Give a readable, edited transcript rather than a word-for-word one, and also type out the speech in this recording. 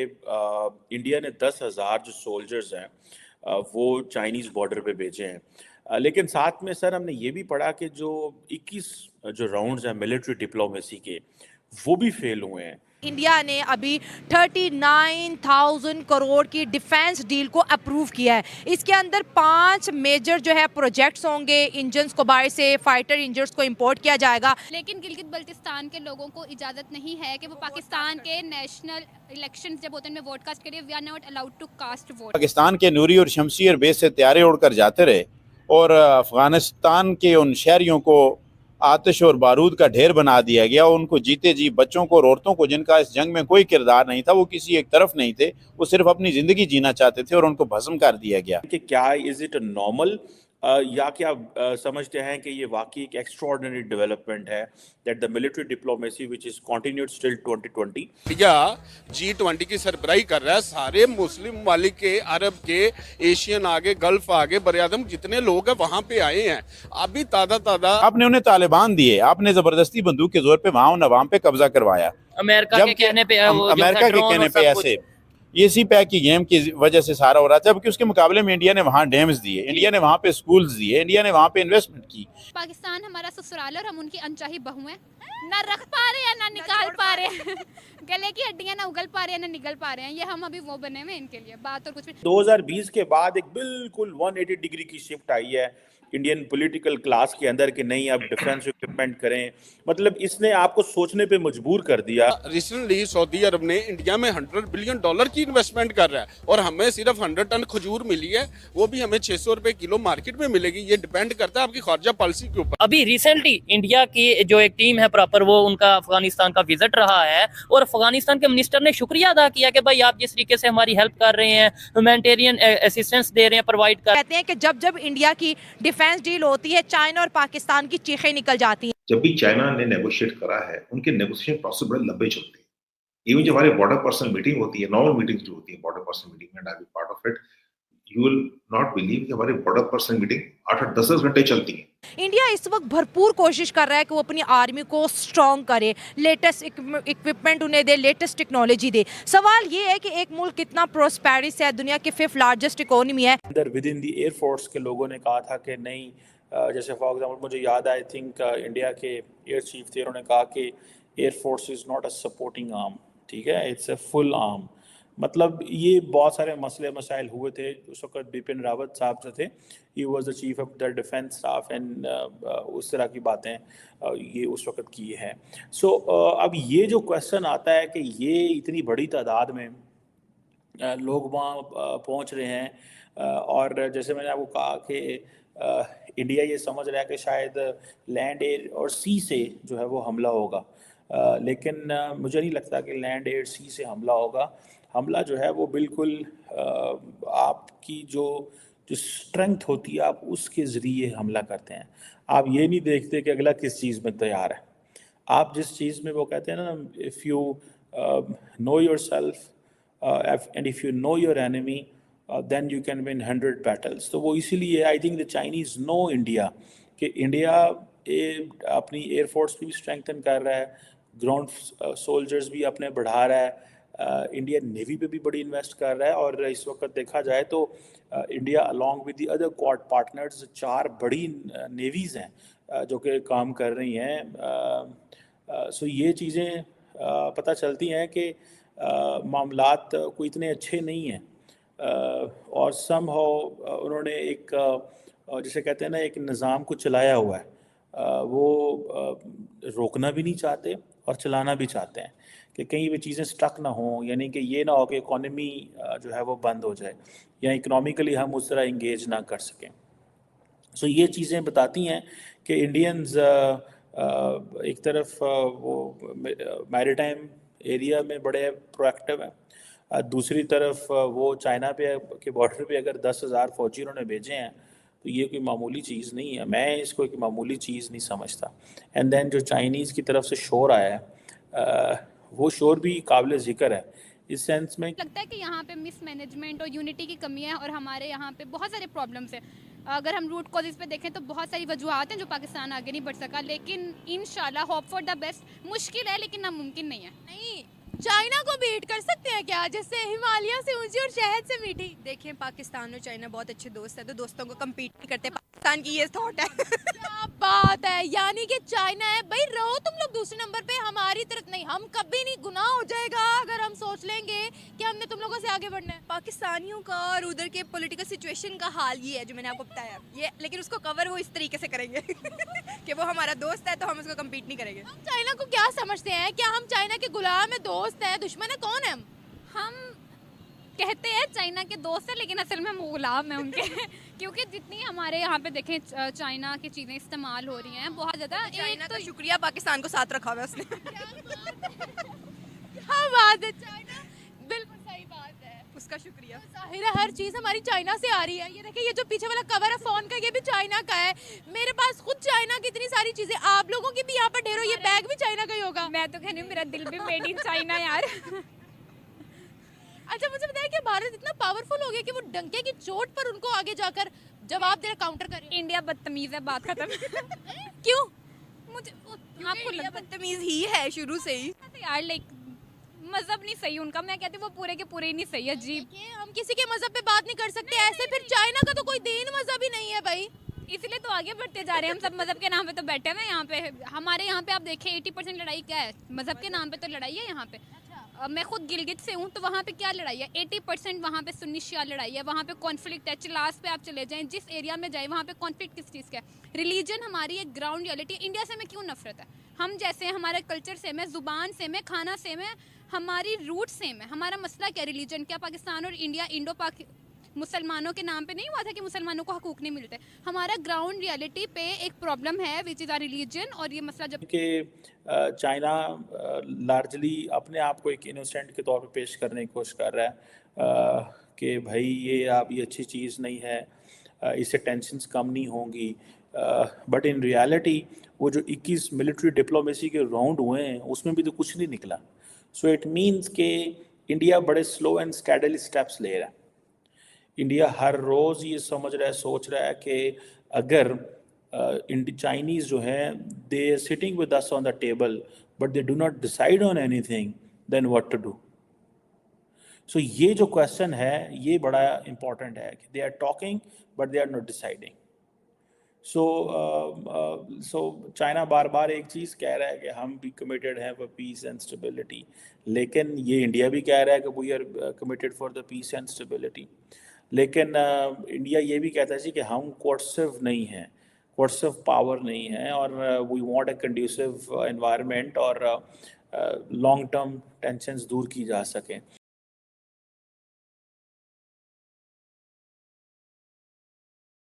India ने 10,000 जो soldiers हैं वो चाइनीज़ बॉर्डर पे भेजे हैं। लेकिन साथ में सर हमने ये भी पढ़ा कि जो 21 जो राउंड्स हैं मिलिट्री डिप्लोमेसी के, वो भी फेल हुए हैं। इंडिया ने अभी 39,000 करोड़ की डिफेंस डील को अप्रूव किया है। इसके अंदर 5 मेजर जो है प्रोजेक्ट्स होंगे। इंजन्स को बाहर से फाइटर इंजन्स को इंपोर्ट किया जाएगा। लेकिन गिलगित बल्तिस्तान के लोगों को इजाज़त नहीं है कि वो पाकिस्तान के नेशनल इलेक्शन जब होते हैं उनमें वोट कास्ट करिए। We are not allowed to cast vote. Pakistan के नूरी और शमशीर बेस से तैयारे उड़कर जाते रहे और अफगानिस्तान के उन शहरियों को आतिश और बारूद का ढेर बना दिया गया। उनको जीते जी बच्चों को और औरतों को, जिनका इस जंग में कोई किरदार नहीं था, वो किसी एक तरफ नहीं थे, वो सिर्फ अपनी जिंदगी जीना चाहते थे और उनको भस्म कर दिया गया। कि क्या इज इट नॉर्मल या क्या समझते हैं कि ये वाकई एक एक्स्ट्राऑर्डिनरी डेवलपमेंट है that the military diplomacy which is continued still 2020। India G20 की सरबराही कर रहा है। सारे मुस्लिम ममालिक के, अरब के, एशियन आगे, गल्फ आगे, बरआज़म जितने लोग हैं वहां पे आए हैं। अभी ताज़ा आपने उन्हें तालिबान दिए, आपने जबरदस्ती बंदूक के जोर पे वहां उन अवाम पे कब्जा करवाया। अमेरिका के कहने पे ऐसे ये सी पैक की गेम की वजह से सारा हो रहा था, जबकि उसके मुकाबले में इंडिया ने वहाँ डैम्स दिए, इंडिया ने वहाँ पे स्कूल्स दिए, इंडिया ने वहाँ पे इन्वेस्टमेंट की। पाकिस्तान हमारा ससुराल है और हम उनकी अनचाही बहू हैं। ना रख पा रहे हैं ना निकाल पा रहे हैं। गले की हड्डियां ना उगल पा रहे हैं ना निगल पा रहे हैं। ये हम अभी वो बने हुए इनके लिए, बात और कुछ भी। 2020 के बाद एक बिल्कुल 180 डिग्री की शिफ्ट आई है इंडियन पॉलिटिकल क्लास के अंदर कि नहीं अब डिफेंस इक्विपमेंट करें। मतलब इसने आपको सोचने पे मजबूर कर दिया। रिसेंटली सऊदी अरब ने इंडिया में $100 बिलियन की इन्वेस्टमेंट कर रहा है और हमें सिर्फ 100 टन खजूर मिली है, वो भी हमें 600 रुपए किलो मार्केट में मिलेगी। ये डिपेंड करता है आपकी खारजा पॉलिसी के ऊपर। अभी रिसेंटली इंडिया की जो एक टीम है प्रॉपर, वो उनका अफगानिस्तान का विजिट रहा है और अफगानिस्तान के मिनिस्टर ने शुक्रिया अदा किया कि भाई आप जिस तरीके से हमारी हेल्प कर रहे हैं, ह्यूमैनिटेरियन असिस्टेंस दे रहे हैं, प्रोवाइड कर। कहते हैं कि जब जब इंडिया की डिफेंस डील होती है, चाइना और पाकिस्तान की चीखें निकल जाती हैं। जब भी चाइना ने नेगोशिएट करा है, उनके नेगोशिएशन प्रोसेस बड़े लंबे चलते हैं। इवन जब हमारी बॉर्डर पर्सन मीटिंग होती है, नॉर्मल मीटिंग जो होती है बॉर्डर पर्सन मीटिंग में, I be part of it, you will not believe कि हमारी बॉर्डर पर्सन मीटिंग 8-8 10-10 घंटे चलती है। इंडिया इस वक्त भरपूर कोशिश कर रहा है कि वो अपनी आर्मी को स्ट्रॉन्ग करे, लेटेस्ट इक्विपमेंट उन्हें दे, लेटेस्ट टेक्नोलॉजी दे। सवाल ये है कि एक मुल्क कितना प्रोस्पेरिस है, दुनिया की 5th लार्जेस्ट इकोनॉमी है। अंदर विद इन द एयरफोर्स के लोगों ने कहा था कि नहीं, जैसे फॉर एग्जांपल मुझे याद आई थिंक इंडिया के एयर चीफ थे, उन्होंने कहा कि air force is not a supporting arm, ठीक है, इट्स अ फुल आर्म। मतलब ये बहुत सारे मसले मसाइल हुए थे उस वक्त। बिपिन रावत साहब जो थे, he was the chief of the defence staff and उस तरह की बातें ये उस वक्त की है। सो अब ये जो क्वेश्चन आता है कि ये इतनी बड़ी तादाद में लोग वहाँ पहुँच रहे हैं और जैसे मैंने आपको कहा कि इंडिया ये समझ रहा है कि शायद लैंड, एयर और सी से जो है वो हमला होगा, लेकिन मुझे नहीं लगता कि लैंड, एयर, सी से हमला होगा। हमला जो है वो बिल्कुल आपकी जो जो स्ट्रेंथ होती है आप उसके ज़रिए हमला करते हैं। आप ये नहीं देखते कि अगला किस चीज़ में तैयार है। आप जिस चीज़ में, वो कहते हैं ना, if you know your self and if you know your enemy then you can win 100 battles. तो वो इसीलिए I think the Chinese know India, कि इंडिया अपनी एयरफोर्स भी स्ट्रेंथन कर रहा है, ग्राउंड सोल्जर्स भी अपने बढ़ा रहा है, इंडियन नेवी पे भी बड़ी इन्वेस्ट कर रहा है। और इस वक्त देखा जाए तो India along with the other quad partners 4 बड़ी नेवीज़ हैं जो कि काम कर रही हैं। सो ये चीज़ें पता चलती हैं कि मामलात कोई इतने अच्छे नहीं हैं और समहाउ उन्होंने एक जिसे कहते हैं ना, एक निज़ाम को चलाया हुआ है। वो रोकना भी नहीं चाहते और चलाना भी चाहते हैं कि कहीं भी चीज़ें स्टक ना हों, यानी कि ये ना हो कि इकोनॉमी जो है वो बंद हो जाए या इकोनॉमिकली हम उस तरह इंगेज ना कर सकें। सो ये चीज़ें बताती हैं कि इंडियंस एक तरफ वो मैरीटाइम एरिया में बड़े प्रोएक्टिव हैं, दूसरी तरफ वो चाइना पे के बॉर्डर पे अगर 10,000 फौजी उन्होंने भेजे हैं तो ये कोई मामूली चीज़ नहीं है। मैं इसको एक मामूली चीज़ नहीं समझता। एंड देन जो चाइनीज़ की तरफ से शोर आया है वो शोर भी काबिल ज़िक्र है इस सेंस में। लगता है कि यहाँ पे मिसमैनेजमेंट और यूनिटी की कमी है और हमारे यहाँ पे बहुत सारे प्रॉब्लम्स हैं। अगर हम रूट कॉजेज़ पे देखें तो बहुत सारी वजूहत हैं जो पाकिस्तान आगे नहीं बढ़ सका, लेकिन इंशाल्लाह होप फॉर द बेस्ट। मुश्किल है लेकिन नामुमकिन नहीं है। नहीं, चाइना को बीट कर सकते हैं क्या, जिससे हिमालय से ऊंची और शहद से मीठी? देखिए पाकिस्तान और चाइना बहुत अच्छे दोस्त है, तो दोस्तों को कम्पीट नहीं करते, पाकिस्तान की ये थॉट है। क्या बात है, यानी कि चाइना है भाई, रहो तुम लोग दूसरे नंबर पे, हमारी तरफ नहीं। हम कभी नहीं, गुनाह हो जाएगा अगर हम सोच लेंगे कि हमने तुम लोगों से आगे बढ़ना है। पाकिस्तानियों का और उधर के पॉलिटिकल सिचुएशन का हाल ये है जो मैंने आपको बताया ये, लेकिन उसको कवर वो इस तरीके से करेंगे कि वो हमारा दोस्त है तो हम उसको कम्पीट नहीं करेंगे। हम चाइना को क्या समझते हैं? क्या हम चाइना के गुलाम है, दोस्त है, दुश्मन है, कौन है हम कहते हैं चाइना के दोस्त हैं, लेकिन असल में हम गुलाम हैं उनके क्योंकि जितनी हमारे यहाँ पे देखें चाइना की चीज़ें इस्तेमाल हो रही हैं बहुत ज़्यादा। चाइना का शुक्रिया, पाकिस्तान को साथ रखा हुआ है उसने। क्या बात है, चाइना बिल्कुल सही बात है, उसका शुक्रिया। जाहिर है हर चीज़ हमारी चाइना से आ रही है। ये देखिए, ये जो पीछे वाला कवर है फोन का, ये भी चाइना का है। मेरे पास खुद चाइना की इतनी सारी चीजें, आप लोगों की भी यहाँ पर ढेरों, ये बैग भी चाइना का ही होगा। मैं तो कह रही हूँ मेरा दिल भी मेड इन चाइना यार। अच्छा मुझे बताया कि भारत इतना पावरफुल हो गया कि वो डंके की चोट पर उनको आगे जाकर जवाब देना, काउंटर कर। इंडिया बदतमीज है, बात खत्म। क्यों? मुझे आपको लगता बदतमीज ही है शुरू से ही है यार, लाइक मजहब नहीं सही उनका, मैं कहती हूँ वो पूरे के पूरे ही नहीं सही है। अजीब, हम किसी के मजहब पे बात नहीं कर सकते ऐसे, फिर चाइना का तो कोई दीन मजहब ही नहीं है भाई, इसलिए तो आगे बढ़ते जा रहे हैं हम सब। मजहब के नाम पे तो बैठे हुए हैं यहाँ पे। हमारे यहाँ पे आप देखें 80% लड़ाई क्या है, मजहब के नाम पे तो लड़ाई है यहाँ पे। मैं खुद गिलगित से हूँ, तो वहाँ पे क्या लड़ाई है? 80% वहाँ पे सुन्नी शिया लड़ाई है, वहाँ पे कॉन्फ्लिक्ट है। चिलास पे आप चले जाएं, जिस एरिया में जाएं वहाँ पे कॉन्फ्लिक्ट किस चीज़ का है? रिलीजन हमारी एक ग्राउंड रियलिटी। इंडिया से हमें क्यों नफरत है? हम जैसे हैं, हमारा कल्चर सेम है, जुबान सेम है, खाना सेम है, हमारी रूट सेम है। हमारा मसला क्या? रिलीजन। क्या पाकिस्तान और इंडिया इंडो पाक मुसलमानों के नाम पे नहीं हुआ था कि मुसलमानों को हकूक नहीं मिलते? हमारा ग्राउंड रियलिटी पे एक प्रॉब्लम है विच इज़ आर रिलीजन। और ये मसला जब कि चाइना लार्जली अपने आप को एक इनोसेंट के तौर पे पेश करने की कोशिश कर रहा है कि भाई ये अच्छी चीज़ नहीं है, इससे टेंशन्स कम नहीं होंगी। बट इन रियलिटी वो जो 21 मिलिट्री डिप्लोमेसी के राउंड हुए हैं उसमें भी तो कुछ नहीं निकला। सो इट मीन्स कि इंडिया बड़े स्लो एंड स्टैडली स्टेप्स ले रहा है। इंडिया हर रोज़ ये समझ रहा है, सोच रहा है कि अगर चाइनीज़ जो हैं they sitting with us on the table but they do not decide on anything, then what to do. So ये जो क्वेश्चन है ये बड़ा इम्पॉर्टेंट है कि they are talking but they are not deciding. So China बार बार एक चीज़ कह रहा है कि हम भी कमिटेड हैं फॉर पीस एंड स्टेबिलिटी, लेकिन ये इंडिया भी कह रहा है कि we are committed for the peace and stability. लेकिन इंडिया ये भी कहता है जी कि हम कोर्सिव नहीं हैं, कोर्सिव पावर नहीं है, और we want a conducive environment और लॉन्ग टर्म टेंशन्स दूर की जा सकें।